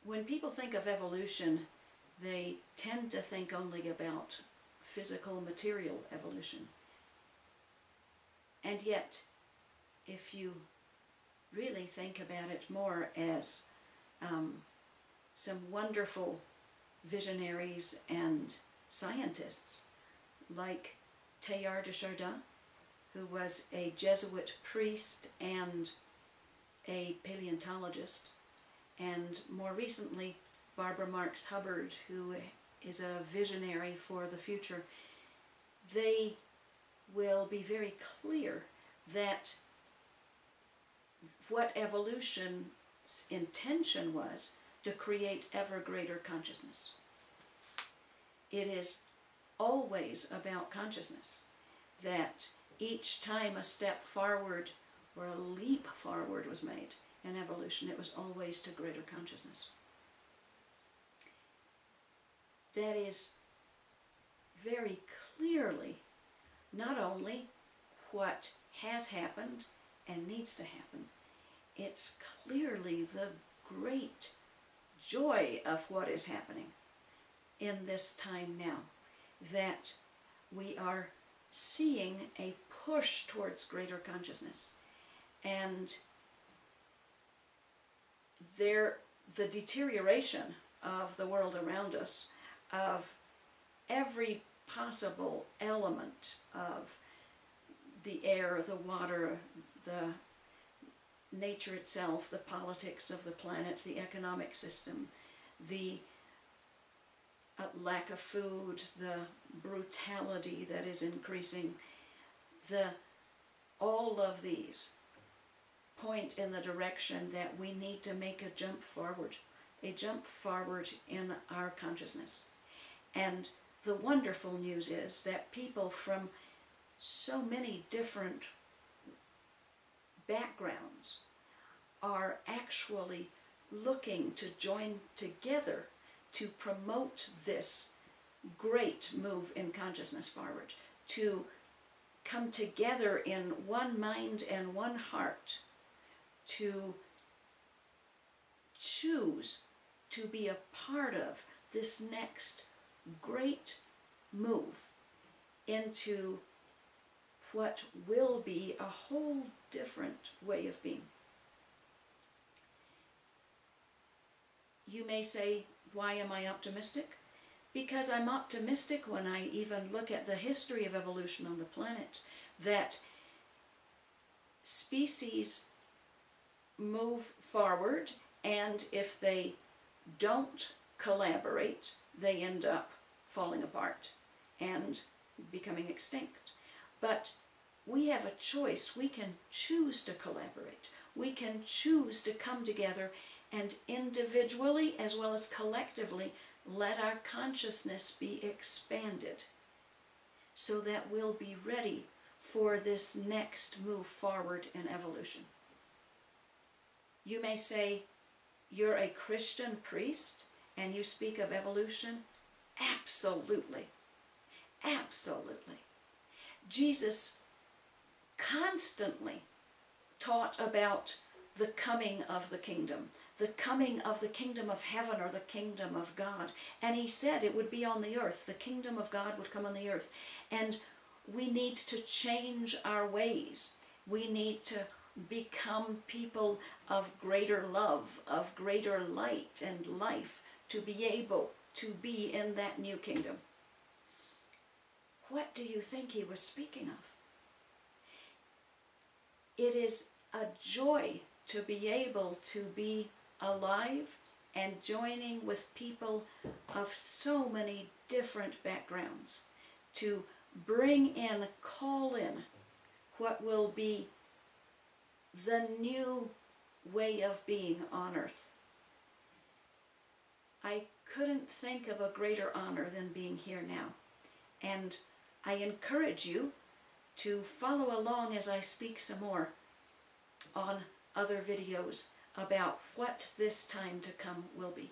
When people think of evolution, they tend to think only about physical, material evolution. And yet, if you really think about it more as some wonderful visionaries and scientists like Teilhard de Chardin, who was a Jesuit priest and a paleontologist, and more recently Barbara Marx Hubbard, who is a visionary for the future, they will be very clear that what evolution's intention was to create ever greater consciousness. It is always about consciousness, that each time a step forward or a leap forward was made in evolution, it was always to greater consciousness. That is very clearly not only what has happened and needs to happen, it's clearly the great joy of what is happening in this time now, that we are seeing a push towards greater consciousness. And the deterioration of the world around us, of every possible element of the air, the water, the nature itself, the politics of the planet, the economic system, the lack of food, the brutality that is increasing, all of these point in the direction that we need to make a jump forward in our consciousness. And the wonderful news is that people from so many different backgrounds are actually looking to join together to promote this great move in consciousness forward, to come together in one mind and one heart, to choose to be a part of this next great move into what will be a whole different way of being. You may say, why am I optimistic? Because I'm optimistic when I even look at the history of evolution on the planet, that species move forward, and if they don't collaborate, they end up falling apart and becoming extinct. But we have a choice. We can choose to collaborate. We can choose to come together and individually as well as collectively let our consciousness be expanded so that we'll be ready for this next move forward in evolution. You may say, you're a Christian priest and you speak of evolution? Absolutely. Absolutely. Jesus constantly taught about the coming of the kingdom of heaven or the kingdom of God. And he said it would be on the earth. The kingdom of God would come on the earth. And we need to change our ways. We need to become people of greater love, of greater light and life, to be able to be in that new kingdom. What do you think he was speaking of? It is a joy to be able to be alive and joining with people of so many different backgrounds, to bring in, call in what will be the new way of being on earth. I couldn't think of a greater honor than being here now. And I encourage you to follow along as I speak some more on other videos about what this time to come will be.